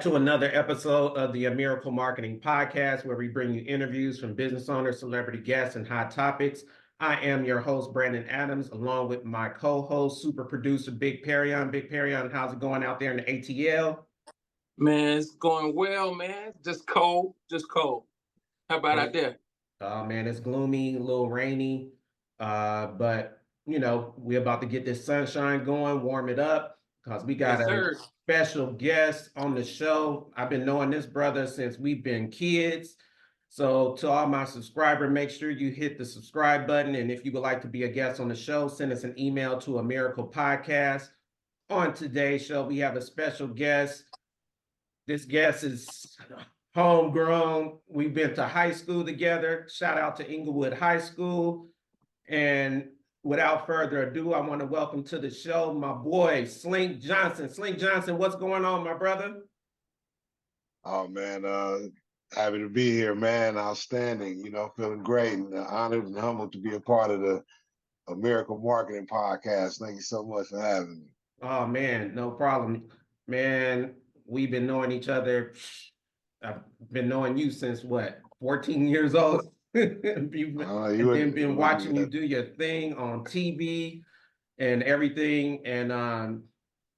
back to another episode of the Miracle Marketing Podcast, where we bring you interviews from business owners, celebrity guests, and hot topics. I am your host, Brandon Adams, along with my co-host, super producer, Big Perion. Big Perion, how's it going out there in the ATL? Man, it's going well, man. Just cold, just cold. How about out there? Oh man, it's gloomy, a little rainy, but we're about to get this sunshine going, warm it up, because we got Yes, a sir. special guest on the show. I've been knowing this brother since we've been kids. So to all my subscribers, make sure you hit the subscribe button. And if you would like to be a guest on the show, send us an email to A Miracle Podcast. On today's show, we have a special guest. This guest is homegrown. We've been to high school together. Shout out to Inglewood High School. And without further ado, I want to welcome to the show my boy, Slink Johnson. Slink Johnson, what's going on, my brother? Oh, man, happy to be here, man. Outstanding, feeling great and honored and humbled to be a part of the Miracle Marketing Podcast. Thank you so much for having me. Oh, man, no problem. Man, we've been knowing each other. I've been knowing you since what, 14 years old? Been watching you do your thing on TV and everything. And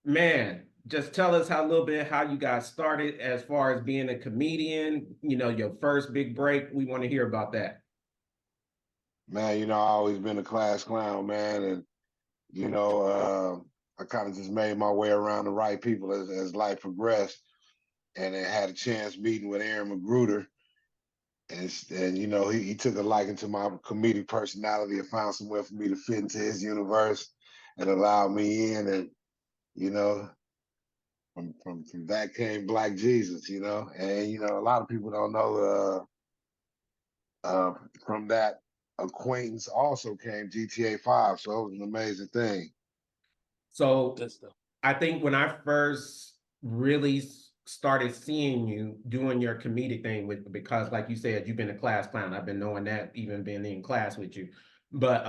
man, just tell us a little bit how you got started as far as being a comedian, your first big break. We want to hear about that. Man, I always been a class clown, man. And, I kind of just made my way around the right people as life progressed. And I had a chance meeting with Aaron Magruder. And he took a liking to my comedic personality and found somewhere for me to fit into his universe and allowed me in. And, from that came Black Jesus, and, a lot of people don't know from that acquaintance also came GTA5. So it was an amazing thing. So I think when I first really started seeing you doing your comedic thing because like you said, you've been a class clown. I've been knowing that, even being in class with you. But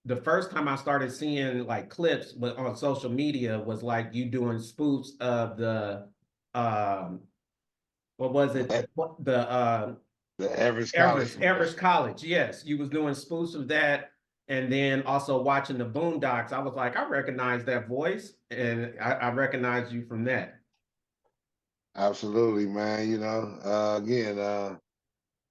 the first time I started seeing like clips but on social media was like you doing spoofs of the what was it? The Everest College. Yes, you was doing spoofs of that. And then also watching the Boondocks, I was like, I recognize that voice, and I recognize you from that. Absolutely, man.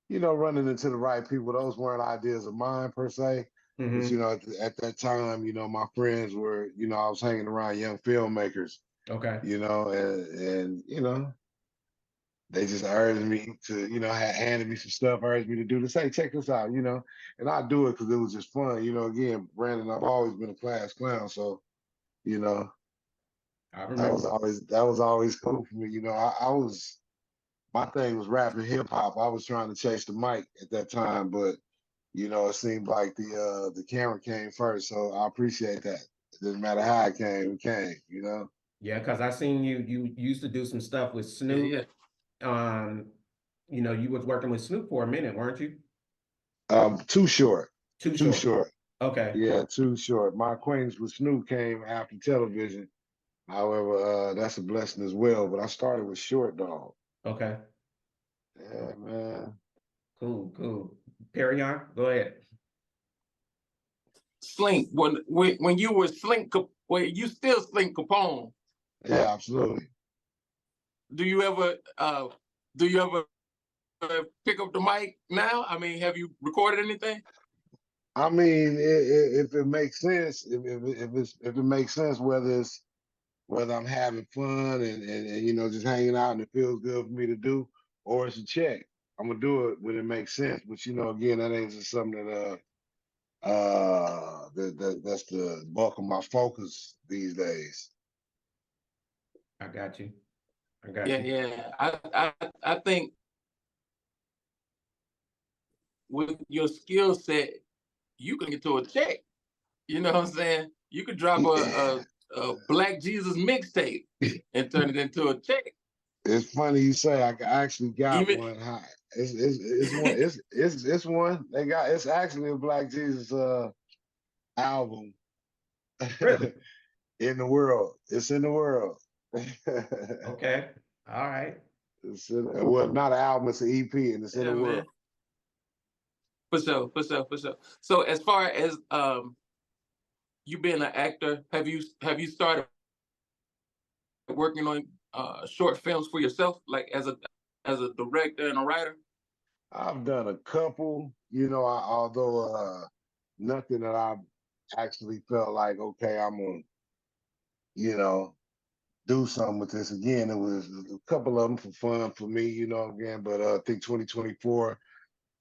Running into the right people, those weren't ideas of mine per se. Mm-hmm. But, at that time, my friends were, I was hanging around young filmmakers. Okay. And they just urged me to, had handed me some stuff, urged me to do this. Hey, check this out, and I do it because it was just fun. Again, Brandon, I've always been a class clown, so, that was always cool for me. My thing was rapping hip hop. I was trying to chase the mic at that time, but it seemed like the camera came first. So I appreciate that. It doesn't matter how it came, Yeah, because I seen you used to do some stuff with Snoop. Yeah. You was working with Snoop for a minute, weren't you? Too Short. Too short. Okay. Yeah, Too Short. My acquaintance with Snoop came after television. However, that's a blessing as well. But I started with Short Dog. Okay. Yeah, man. Cool. Perion, go ahead. Slink, when you were Slink, you still Slink Capone. Yeah, absolutely. Do you ever pick up the mic now? I mean, have you recorded anything? I mean, if it makes sense, if it makes sense, whether I'm having fun and just hanging out and it feels good for me to do, or it's a check, I'm gonna do it when it makes sense. But again, that ain't just something that's the bulk of my focus these days. I got you. Yeah. I think with your skill set, you can get to a check. You know what I'm saying? You could drop a Black Jesus mixtape and turn it into a check. It's funny you say. I actually got one. It's one. It's actually a Black Jesus album. Really? In the world. It's in the world. Okay. All right. Well, not an album, it's an EP, and it's in Yeah, the world. man. For sure, for sure, for sure. So as far as you being an actor, have you started working on short films for yourself, like as a director and a writer? I've done a couple, although nothing that I've actually felt like, okay, I'm gonna, you know, do something with this. Again, it was a couple of them for fun for me, again, but I think 2024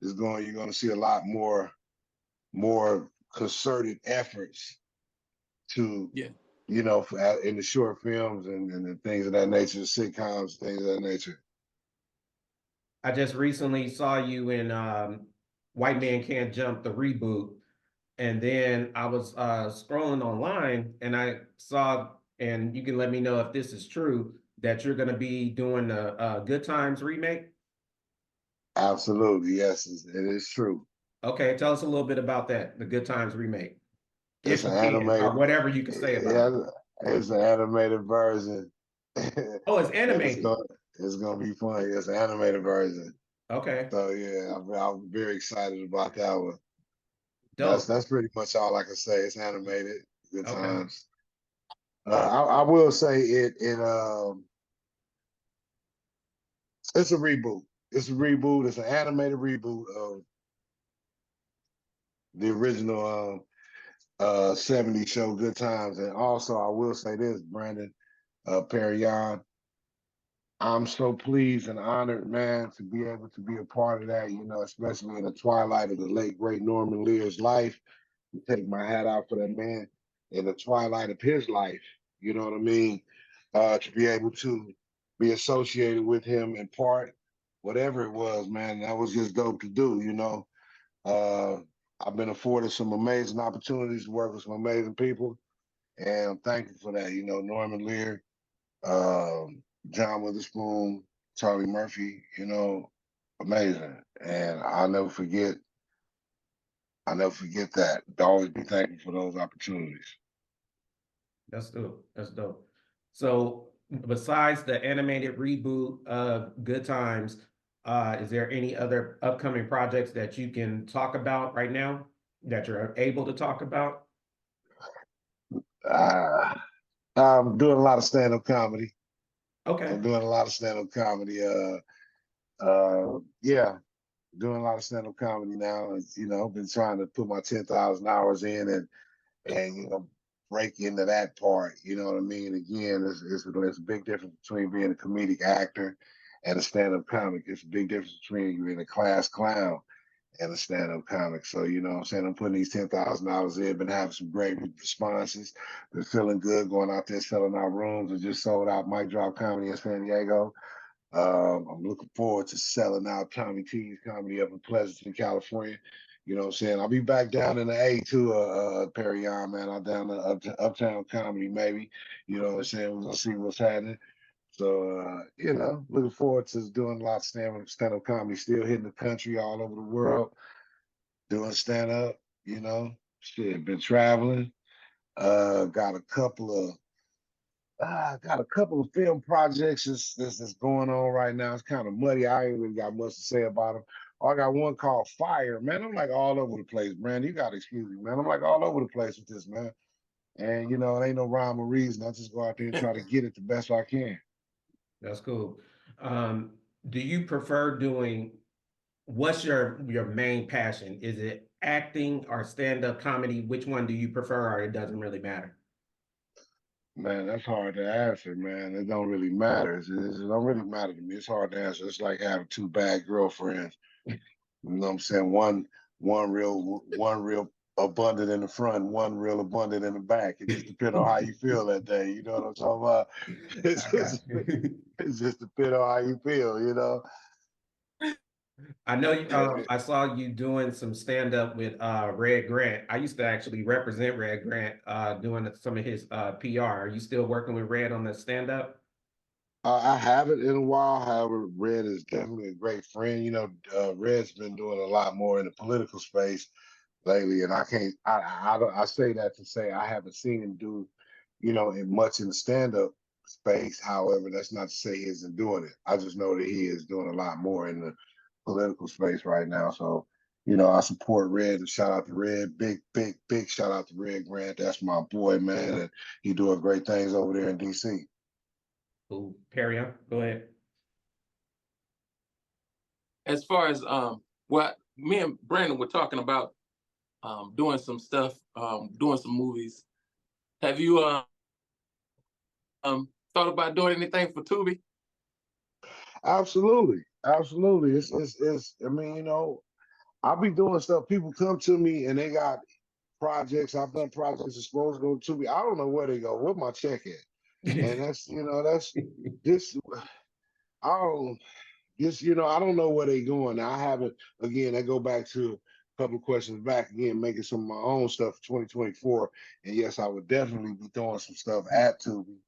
you're gonna see a lot more concerted efforts to, Yeah. in the short films and the things of that nature, sitcoms, things of that nature. I just recently saw you in White Man Can't Jump, the reboot. And then I was scrolling online and I saw, and you can let me know if this is true, that you're going to be doing a Good Times remake. Absolutely, yes, it is true. Okay, tell us a little bit about that, the Good Times remake, It's if an you can, or animated, whatever you can say about it. yeah, it's an animated version. Oh, it's And it's animated. gonna it's gonna be fun. It's an animated version. Okay, So yeah, I'm very excited about that one. dope. That's pretty much all I can say. It's animated. Good Okay, times. I will say it's a reboot. It's a reboot. It's an animated reboot of the original 70s show Good Times. And also I will say this, Brandon, Perrion, I'm so pleased and honored, man, to be able to be a part of that, especially in the twilight of the late, great Norman Lear's life. Take my hat out for that man in the twilight of his life. You know what I mean? To be able to be associated with him in part, whatever it was, man, that was just dope to do. Uh, I've been afforded some amazing opportunities to work with some amazing people, and I'm thankful for that. Norman Lear, John Weatherspoon, Charlie Murphy, amazing. And I'll never forget that. Always be thankful for those opportunities. that's dope. That's dope. So, besides the animated reboot of Good Times, is there any other upcoming projects that you can talk about right now that you're able to talk about? Uh, I'm doing a lot of stand-up comedy. Okay. I'm doing a lot of stand-up comedy. Yeah, doing a lot of stand-up comedy now. I've been trying to put my 10,000 hours in and break into that part. You know what I mean? Again, there's a big difference between being a comedic actor and a stand-up comic. It's a big difference between you being a class clown and a stand-up comic. So, what I'm saying? I'm putting these 10,000 hours in, been having some great responses, been feeling good, going out there selling out rooms. I just sold out Mic Drop Comedy in San Diego. I'm looking forward to selling out Tommy T's comedy up in Pleasanton, California. You know what I'm saying? I'll be back down in the A too, Perry man. I'm down to Uptown Comedy, maybe. You know what I'm saying? We're gonna see what's happening. So looking forward to doing a lot of stand-up comedy, still hitting the country all over the world, doing stand-up, Shit, been traveling. Got a couple of film projects that's going on right now. It's kind of muddy. I ain't really got much to say about them. I got one called Fire, man. I'm like all over the place, man. You got to excuse me, man. I'm like all over the place with this, man. And it ain't no rhyme or reason. I just go out there and try to get it the best I can. That's cool. Um, do you prefer doing, what's your main passion? Is it acting or stand-up comedy? Which one do you prefer, or it doesn't really matter? Man, that's hard to answer, man. It don't really matter. It don't really matter to me. It's hard to answer. It's like having two bad girlfriends. You know what I'm saying? One real abundant in the front, one real abundant in the back. It just depends on how you feel that day. You know what I'm talking about? It's I got just you. it's just depends on how you feel. I know I saw you doing some stand-up with Red Grant. I used to actually represent Red Grant doing some of his PR. Are you still working with Red on the stand-up? I haven't in a while. However, Red is definitely a great friend. Red's been doing a lot more in the political space lately, and I can't. I say that to say I haven't seen him do, in much in the stand up space. However, that's not to say he isn't doing it. I just know that he is doing a lot more in the political space right now. So, you know, I support Red, and shout out to Red. Big shout out to Red Grant. That's my boy, man. And he doing great things over there in DC. Cool. Perry, go ahead. As far as what me and Brandon were talking about, doing some stuff, doing some movies. Have you thought about doing anything for Tubi? Absolutely. Absolutely. It's I mean, you know, I'll be doing stuff. People come to me and they got projects. I've done projects that's supposed to go to me. I don't know where they go. Where my check at? And that's, you know, that's just I don't just, you know, I don't know where they going. Now, I haven't, again, I go back to a couple of questions back again, making some of my own stuff for 2024. And yes, I would definitely be throwing some stuff at Tubi.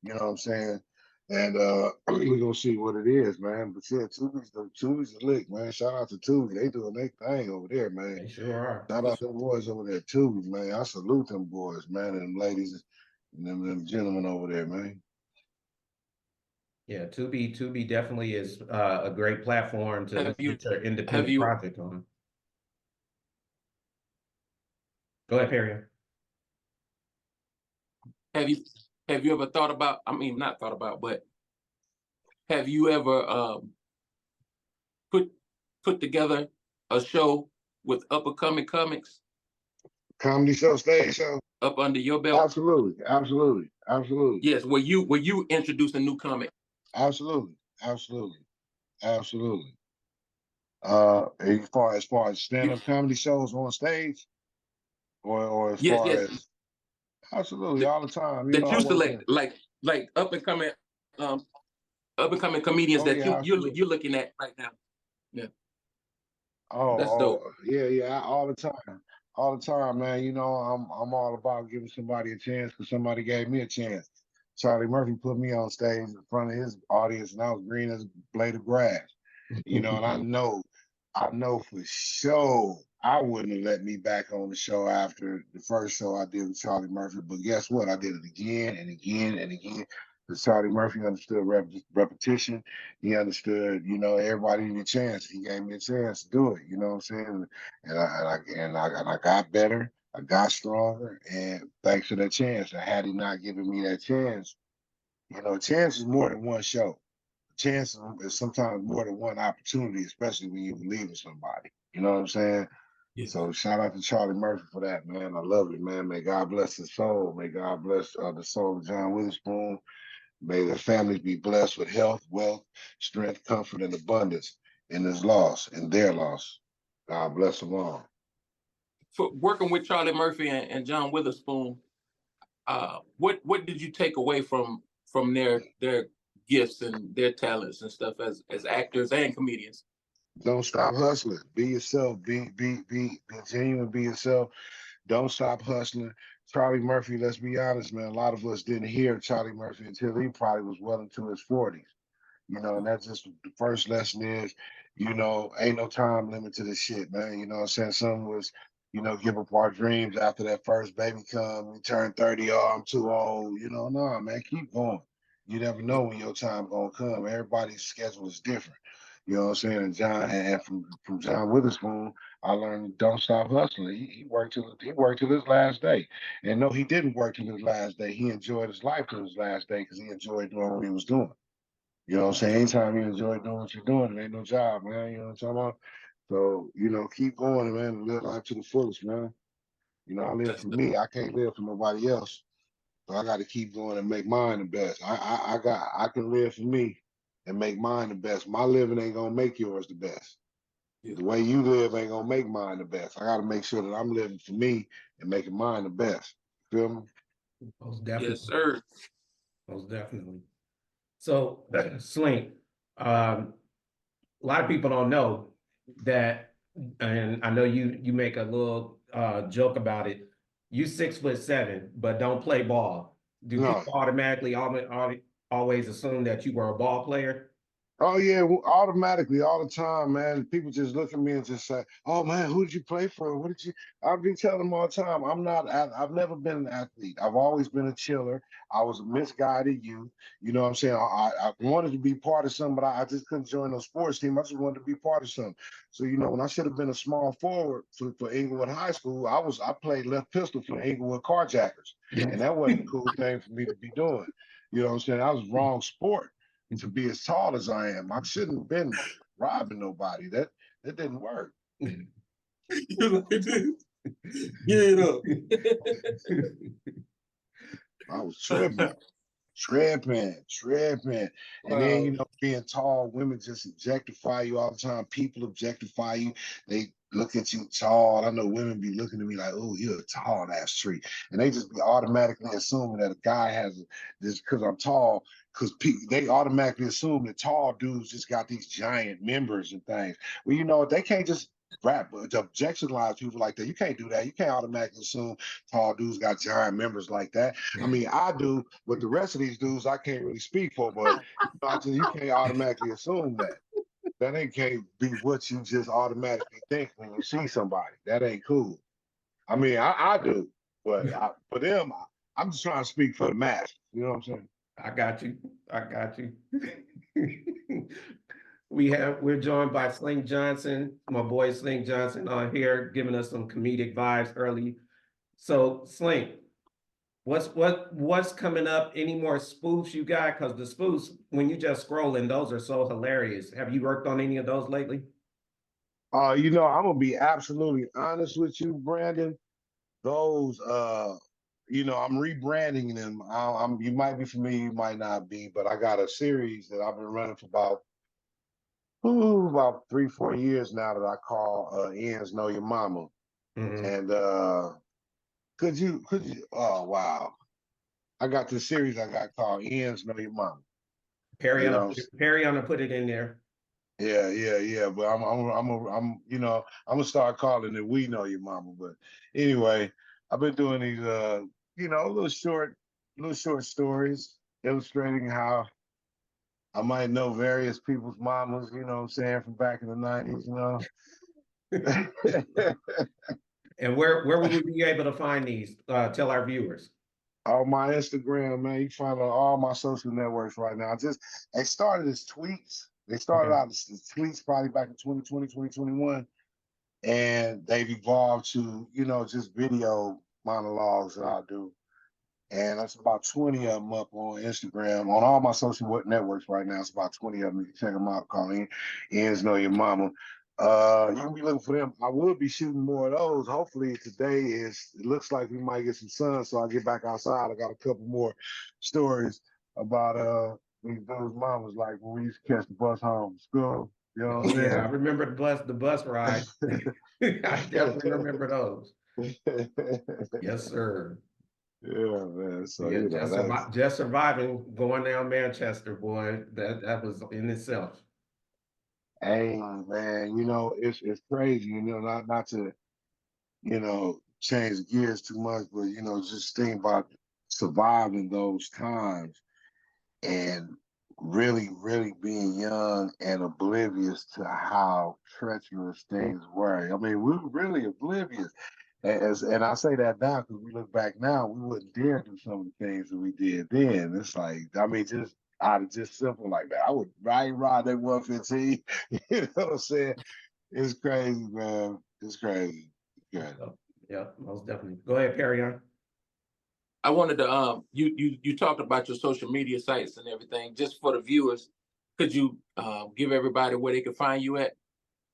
You know what I'm saying? And we're gonna see what it is, man. But yeah, Tubi's the lick, man. Shout out to Tubi. They doing their thing over there, man. They sure are. Shout out to them boys over there, Tubi, man. I salute them boys, man, and them ladies and them gentlemen over there, man. Yeah, Tubi definitely is a great platform to get your independent project on. Go ahead, Perry. Have you ever thought about, I mean, not thought about, but have you ever put together a show with up and coming comics? Comedy show, stage show. Up under your belt? Absolutely. Yes, were you introduce a new comic? Absolutely. As far as stand-up comedy shows on stage, or as far as absolutely all the time. You that know, you select like up and coming comedians that you're looking at right now. Yeah. That's dope. Yeah, all the time, man. You know, I'm all about giving somebody a chance because somebody gave me a chance. Charlie Murphy put me on stage in front of his audience, and I was green as a blade of grass. You know, and I know for sure I wouldn't have let me back on the show after the first show I did with Charlie Murphy. But guess what? I did it again and again and again. Because Charlie Murphy understood repetition. He understood, you know, everybody needed a chance. He gave me a chance to do it. You know what I'm saying? And I got better. I got stronger, and thanks to that chance. And had he not given me that chance, you know, a chance is more than one show. A chance is sometimes more than one opportunity, especially when you believe in somebody. You know what I'm saying? Yes. So shout out to Charlie Murphy for that, man. I love it, man. May God bless his soul. May God bless the soul of John Weatherspoon. May the families be blessed with health, wealth, strength, comfort, and abundance in his loss and their loss. God bless them all. For working with Charlie Murphy and John Weatherspoon, what did you take away from their gifts and their talents and stuff as actors and comedians? Don't stop hustling. Be yourself. Be genuine. Be yourself. Don't stop hustling. Charlie Murphy, let's be honest, man. A lot of us didn't hear Charlie Murphy until he probably was well into his 40s. You know, and that's just the first lesson is, you know, ain't no time limit to this shit, man. You know what I'm saying? Some was, you know, give up our dreams after that first baby come. We turn 30, oh, I'm too old. You know, no, man, keep going. You never know when your time gonna come. Everybody's schedule is different. You know what I'm saying? And from John Witherspoon, I learned don't stop hustling. He worked till his last day. And no, he didn't work till his last day. He enjoyed his life till his last day because he enjoyed doing what he was doing. You know what I'm saying? Anytime you enjoy doing what you're doing, it ain't no job, man. You know what I'm talking about? So, you know, keep going, man, and live life to the fullest, man. You know, I live for me. I can't live for nobody else. So I got to keep going and make mine the best. I can live for me and make mine the best. My living ain't gonna make yours the best. The way you live ain't gonna make mine the best. I got to make sure that I'm living for me and making mine the best. Feel me? Most definitely. Yes, sir. Most definitely. So, Slink, a lot of people don't know that, and I know you make a little joke about it. You 6'7", but don't play ball. Do No. people automatically always assume that you were a ball player? Oh yeah, automatically all the time, man. People just look at me and just say, "Oh man, who did you play for? What did you?" I've been telling them all the time. I've never been an athlete. I've always been a chiller. I was a misguided youth. You know what I'm saying? I wanted to be part of something, but I just couldn't join no sports team. I just wanted to be part of something. So when I should have been a small forward for Inglewood High School, I played left pistol for the Inglewood Carjackers, and that wasn't a cool thing for me to be doing. You know what I'm saying? I was wrong sport to be as tall as I am. I shouldn't have been robbing nobody. That didn't work. Get up. I was tripping. And then, Wow. being tall, women just objectify you all the time. People objectify you. They look at you tall. I know women be looking at me like, oh, you're a tall ass tree. And they just be automatically assuming that a guy has this because I'm tall, because they automatically assume that tall dudes just got these giant members and things. Well, they can't just objectionize people like that. You can't do that. You can't automatically assume tall dudes got giant members like that. I mean, I do, but the rest of these dudes I can't really speak for. But you can't automatically assume that. That ain't can't be what you just automatically think when you see somebody. That ain't cool. I mean, I do, but for them, I'm just trying to speak for the mass. You know what I'm saying? I got you. I got you. We're joined by Slink Johnson, my boy Slink Johnson on here, giving us some comedic vibes early. So Slink, what's coming up? Any more spoofs you got? Because the spoofs, when you just scrolling, those are so hilarious. Have you worked on any of those lately? I'm gonna be absolutely honest with you, Brandon. Those, I'm rebranding them. You might be familiar, you might not be, but I got a series that I've been running for about 3, 4 years now that I call Ends Know Your Mama. Mhm. And oh wow. I got this series I got called Ends Know Your Mama. You know, Perry on to put it in there. yeah. But I'm gonna start calling it We Know Your Mama. But anyway, I've been doing these little short stories illustrating how I might know various people's mamas, you know what I'm saying, from back in the 90s, And where will we be able to find these? Tell our viewers. On my Instagram, man, you find on all my social networks right now. They started as tweets. They started Okay. out as tweets probably back in 2020, 2021. And they've evolved to, just video monologues that I do. And that's about 20 of them up on Instagram, on all my social networks right now. It's about 20 of them. You can check them out. Call in. Ends Know Your Mama. You can be looking for them. I will be shooting more of those. Hopefully today it looks like we might get some sun, so I get back outside. I got a couple more stories about those mamas, like when we used to catch the bus home from school. You know Oh what yeah, I I'm remember the bus ride. I definitely remember those. saying? Yes, sir. Yeah, man. So Yeah, that's just surviving going down Manchester, boy. That was in itself. hey man, it's crazy, not to, change gears too much, but just think about surviving those times and really, really being young and oblivious to how treacherous things were. I mean, we were really oblivious. And I say that now because we look back now, we wouldn't dare do some of the things that we did then. It's like, I mean, just out of just simple like that. I would ride that 115. You know what I'm saying? It's crazy, man. It's crazy. It's crazy. So, yeah, most definitely. Go ahead, Perry on. I wanted to you talked about your social media sites and everything. Just for the viewers, could you give everybody where they can find you at?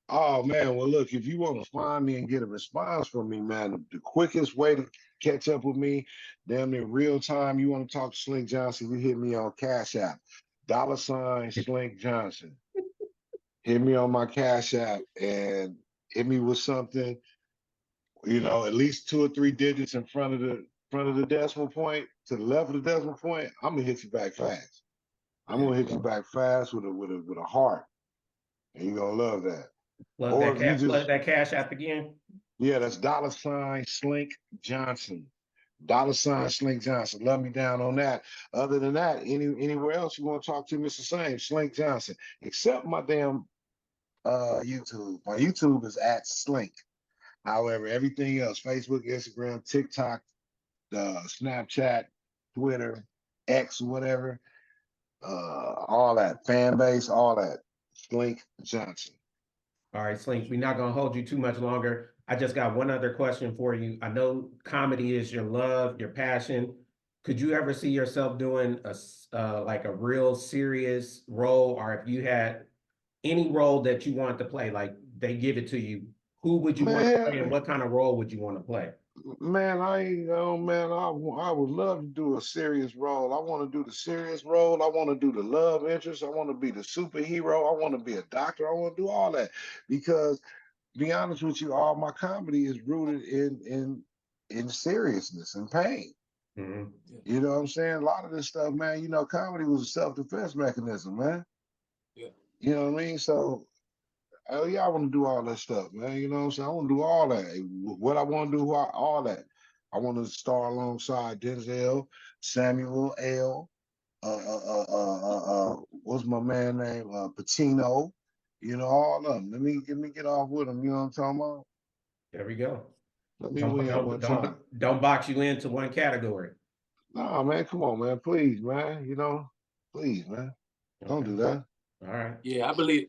Oh man, well look, if you want to find me and get a response from me, man, the quickest way to catch up with me, damn near real time, you want to talk to Slink Johnson, you hit me on Cash App. $Slink Johnson. Hit me on my Cash App and hit me with something, at least 2 or 3 digits in front of the decimal point, to the left of the decimal point, I'm gonna hit you back fast. I'm gonna hit you back fast with a heart. And you're gonna love that. Or if you Plug just that cash app again. Yeah, that's $Slink Johnson. $Slink Johnson. Love me down on that. Other than that, anywhere else you want to talk to me, it's the same. Slink Johnson. Except my damn YouTube. My YouTube is at Slink. However, everything else, Facebook, Instagram, TikTok, Snapchat, Twitter, X, whatever, all that, fan base, all that. Slink Johnson. All right, Slink, we're not gonna hold you too much longer. I just got one other question for you. I know comedy is your love, your passion. Could you ever see yourself doing like a real serious role, or if you had any role that you want to play, like they give it to you, who would you want to play, and Man, what kind of role would you want to play? man, I ain't know, man. I would love to do a serious role. I want to do the serious role. I want to do the love interest. I want to be the superhero. I want to be a doctor. I want to do all that because, be honest with you, all my comedy is rooted in seriousness and pain. Mhm. You know what I'm saying? A lot of this stuff, man. You know, comedy was a self-defense mechanism, man. Yeah. You know what I mean? So, hell yeah, I want to do all that stuff, man. You know what I'm saying? I want to do all that. What I want to do, all that. I want to star alongside Denzel, Samuel L. What's my man name? Pacino. You know, all of them. Let me get off with them. You know what I'm talking about? There we go. Let me Don't win one time. don't box you into one category. Nah, man, come on, man. Please, man. You know, please, man. Don't Okay. do that. All right. Yeah, I believe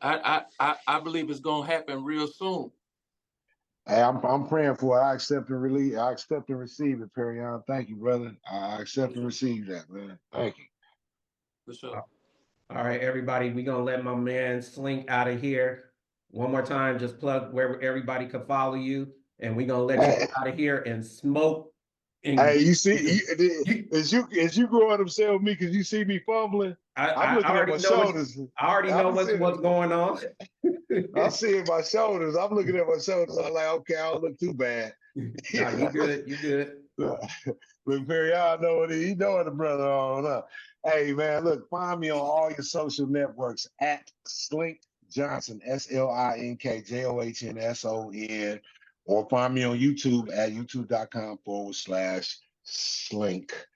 it's gonna happen real soon. Hey, I'm praying for it. I accept and release. I accept and receive it, Perion. Thank you, brother. I accept and receive that, man. Thank you. For sure. All right, everybody, we're gonna let my man Slink out of here. One more time, just plug where everybody can follow you, and we're gonna let you Hey, get out of here and smoke. And hey, you see, as you growing upset with me because you see me fumbling, I'm I looking at already my know what shoulders. I already know I'm what's seeing, going on. I'm seeing my shoulders. I'm looking at my shoulders. I'm like, okay, I don't look too bad. Nah, you good, you good. Look, Perry, I know what he know what the brother on up. Hey man, look, find me on all your social networks at Slink Johnson, SlinkJohnson, or find me on YouTube at youtube.com/Slink.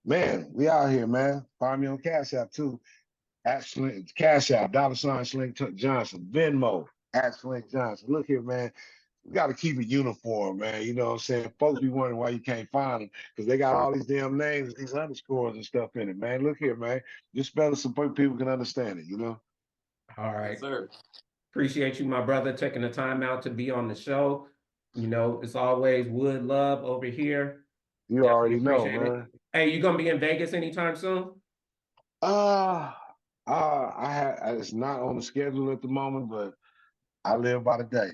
Man, we out here, man. Find me on Cash App too, at Slink, Cash App, $Slink Johnson, Venmo, at Slink Johnson. Look here, man. We got to keep it uniform, man. You know what I'm saying? Folks be wondering why you can't find them because they got all these damn names, these underscores and stuff in it, man. Look here, man. Just spell it so people can understand it, you know? All right. Yes, sir. Appreciate you, my brother, taking the time out to be on the show. You know, it's always wood love over here. You Definitely already know, appreciate it. man. Hey, you gonna be in Vegas anytime soon? Uh, it's not on the schedule at the moment, but I live by the day.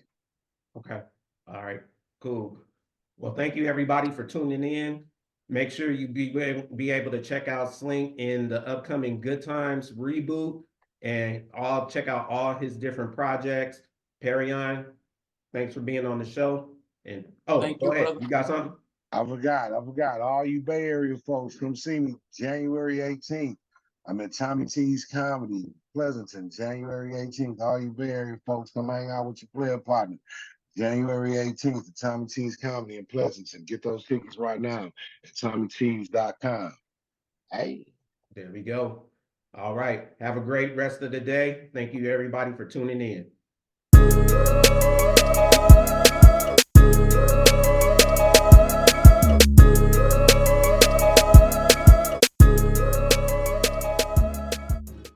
Okay. All right. Cool. Well, thank you everybody for tuning in. Make sure you be able to check out Slink in the upcoming Good Times Reboot, and I'll check out all his different projects. Perion, thanks for being on the show. And oh, Thank go you, ahead. brother. You got something? I forgot. All you Bay Area folks, come see me January 18th. I'm at Tommy T's Comedy, Pleasanton, January 18th. All you Bay Area folks, come hang out with your player partner. January 18th at Tommy T's Comedy in Pleasanton. Get those tickets right now at TommyT's.com. Hey. There we go. All right. Have a great rest of the day. Thank you everybody for tuning in.